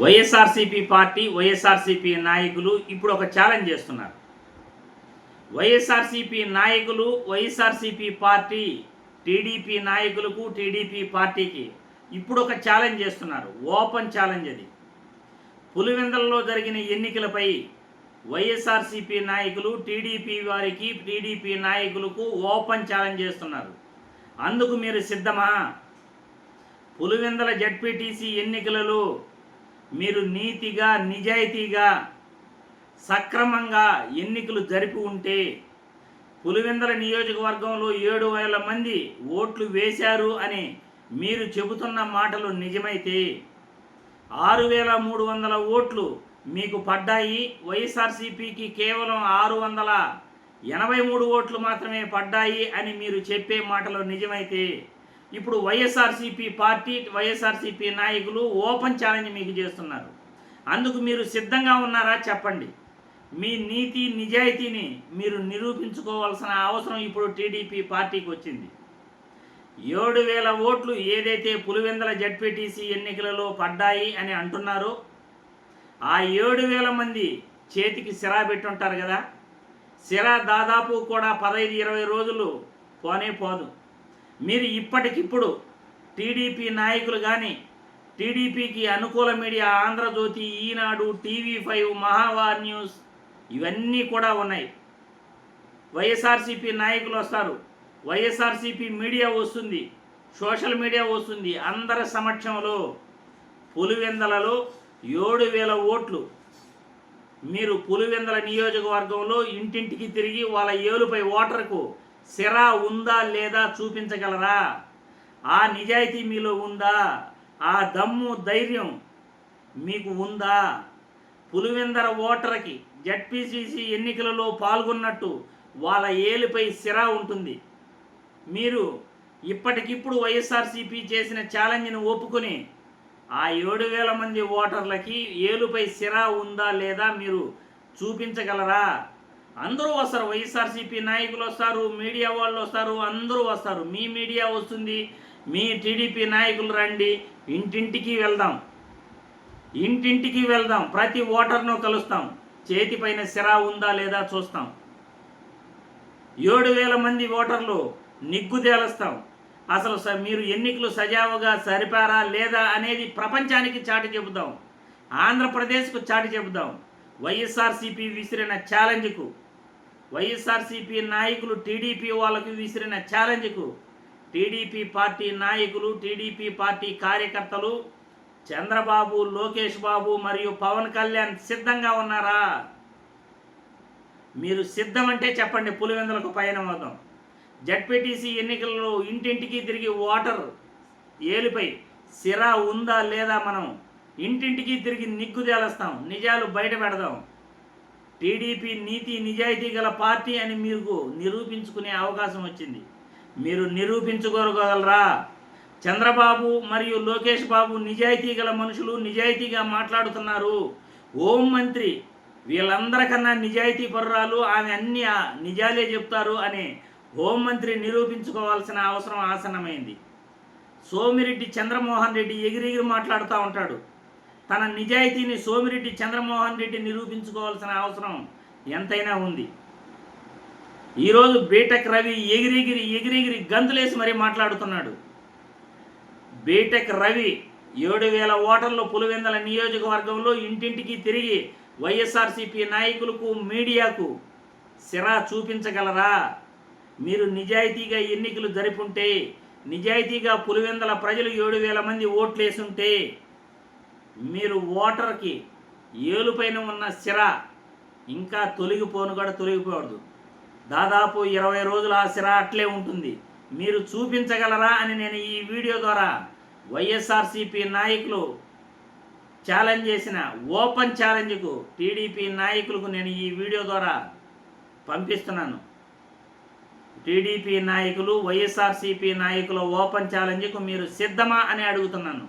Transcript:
YSRCP party YSRCP నాయకులు ఇప్పుడు ఒక ఛాలెంజ్ చేస్తున్నారు. వైఎస్ఆర్సీపీ నాయకులు వైఎస్ఆర్సీపీ పార్టీ టీడీపీ నాయకులకు టీడీపీ పార్టీకి ఇప్పుడు ఒక ఛాలెంజ్ చేస్తున్నారు. ఓపెన్ ఛాలెంజ్ అది. పులివెందులలో జరిగిన ఎన్నికలపై వైఎస్ఆర్సీపీ నాయకులు టీడీపీ వారికి టీడీపీ నాయకులకు ఓపెన్ ఛాలెంజ్ చేస్తున్నారు. అందుకు మీరు సిద్ధమా? పులివెందుల జడ్పీటీసీ ఎన్నికలలో మీరు నీతిగా నిజాయితీగా సక్రమంగా ఎన్నికలు జరిపి ఉంటే పులివెందుల నియోజకవర్గంలో 7,000 మంది ఓట్లు వేశారు అని మీరు చెబుతున్న మాటలు నిజమైతే 6,300 ఓట్లు మీకు పడ్డాయి. వైఎస్ఆర్సీపీకి కేవలం 683 ఓట్లు మాత్రమే పడ్డాయి అని మీరు చెప్పే మాటలు నిజమైతే ఇప్పుడు వైఎస్ఆర్సీపీ పార్టీ వైఎస్ఆర్సీపీ నాయకులు ఓపెన్ ఛాలెంజ్ మీకు చేస్తున్నారు. అందుకు మీరు సిద్ధంగా ఉన్నారా? చెప్పండి. మీ నీతి నిజాయితీని మీరు నిరూపించుకోవాల్సిన అవసరం ఇప్పుడు టీడీపీ పార్టీకి వచ్చింది. 7,000 ఓట్లు ఏదైతే పులివెందుల జడ్పీటీసీ ఎన్నికలలో పడ్డాయి అని అంటున్నారో ఆ 7,000 మంది చేతికి సిరా పెట్టుంటారు కదా. సిరా దాదాపు కూడా 15-20 రోజులు పోనే పోదు. మీరు ఇప్పటికిప్పుడు టీడీపీ నాయకులు కానీ టీడీపీకి అనుకూల మీడియా ఆంధ్రజ్యోతి, ఈనాడు, TV5, మహావార్ న్యూస్ ఇవన్నీ కూడా ఉన్నాయి. వైఎస్ఆర్సీపీ నాయకులు వస్తారు, వైఎస్ఆర్సీపీ మీడియా వస్తుంది, సోషల్ మీడియా వస్తుంది. అందరి సమక్షంలో పులివెందులలో 7,000 ఓట్లు మీరు పులివెందుల నియోజకవర్గంలో ఇంటింటికి తిరిగి వాళ్ళ ఏలుపై ఓటర్కు సిరా ఉందా లేదా చూపించగలరా? ఆ నిజాయితీ మీలో ఉందా? ఆ దమ్ము ధైర్యం మీకు ఉందా? పులివెందుల ఓటర్కి జడ్పీసీసీ ఎన్నికలలో పాల్గొన్నట్టు వాళ్ళ ఏలుపై సిరా ఉంటుంది. మీరు ఇప్పటికిప్పుడు వైఎస్ఆర్సీపీ చేసిన ఛాలెంజ్ను ఒప్పుకొని ఆ 7,000 మంది ఓటర్లకి ఏలుపై సిరా ఉందా లేదా మీరు చూపించగలరా? అందరూ వస్తారు. వైఎస్ఆర్సీపీ నాయకులు వస్తారు, మీడియా వాళ్ళు వస్తారు, అందరూ వస్తారు. మీ మీడియా వస్తుంది, మీ టీడీపీ నాయకులు రండి, ఇంటింటికి వెళ్దాం, ఇంటింటికి వెళ్దాం, ప్రతి ఓటర్ను కలుస్తాం, చేతిపైన సిరా ఉందా లేదా చూస్తాం. 7,000 మంది ఓటర్లు నిగ్గు తేలుస్తాం. అసలు మీరు ఎన్నికలు సజావుగా సరిపారా లేదా అనేది ప్రపంచానికి చాటి చెబుదాం, ఆంధ్రప్రదేశ్కు చాటి చెబుదాం. వైఎస్ఆర్సీపీ విసిరిన ఛాలెంజ్కు, వైఎస్ఆర్సీపీ నాయకులు టీడీపీ వాళ్ళకు విసిరిన ఛాలెంజ్కు టీడీపీ పార్టీ నాయకులు, టీడీపీ పార్టీ కార్యకర్తలు చంద్రబాబు, లోకేష్ బాబు మరియు పవన్ కళ్యాణ్ సిద్ధంగా ఉన్నారా? మీరు సిద్ధమంటే చెప్పండి. పులివెందులకు పయనం అవుతాం. జడ్పీటీసీ ఎన్నికల్లో ఇంటింటికి తిరిగి ఓటర్ ఏలుపై సిరా ఉందా లేదా మనం ఇంటింటికి తిరిగి నిగ్గు తేలుస్తాం, నిజాలు బయట పెడదాం. టీడీపీ నీతి నిజాయితీ గల పార్టీ అని మీకు నిరూపించుకునే అవకాశం వచ్చింది. మీరు నిరూపించుకోగలరా? చంద్రబాబు మరియు లోకేష్ బాబు నిజాయితీ గల మనుషులు, నిజాయితీగా మాట్లాడుతున్నారు. హోంమంత్రి వీళ్ళందరికన్నా నిజాయితీ పరురాలు, ఆమె అన్ని నిజాలే చెప్తారు అని హోంమంత్రి నిరూపించుకోవాల్సిన అవసరం ఆసన్నమైంది. సోమిరెడ్డి చంద్రమోహన్ రెడ్డి ఎగిరెగిరి మాట్లాడుతూ ఉంటాడు. తన నిజాయితీని సోమిరెడ్డి చంద్రమోహన్ రెడ్డి నిరూపించుకోవాల్సిన అవసరం ఎంతైనా ఉంది. ఈరోజు బీటెక్ రవి ఎగిరెగిరి గంతులేసి మరీ మాట్లాడుతున్నాడు. బీటెక్ రవి 7,000 ఓటర్లు పులివెందుల నియోజకవర్గంలో ఇంటింటికి తిరిగి వైఎస్ఆర్సీపీ నాయకులకు, మీడియాకు సిరా చూపించగలరా? మీరు నిజాయితీగా ఎన్నికలు జరుపుంటే, నిజాయితీగా పులివెందుల ప్రజలు 7,000 మంది ఓట్లేసుంటే మీరు ఓటర్కి ఏలుపైన ఉన్న సిరా ఇంకా తొలగిపోకూడదు. దాదాపు 20 రోజులు ఆ సిరా అట్లే ఉంటుంది. మీరు చూపించగలరా అని నేను ఈ వీడియో ద్వారా వైఎస్ఆర్సీపీ నాయకులు ఛాలెంజ్ చేసిన ఓపెన్ ఛాలెంజ్కు టీడీపీ నాయకులకు నేను ఈ వీడియో ద్వారా పంపిస్తున్నాను. టీడీపీ నాయకులు వైఎస్ఆర్సీపీ నాయకుల ఓపెన్ ఛాలెంజ్కు మీరు సిద్ధమా అని అడుగుతున్నాను.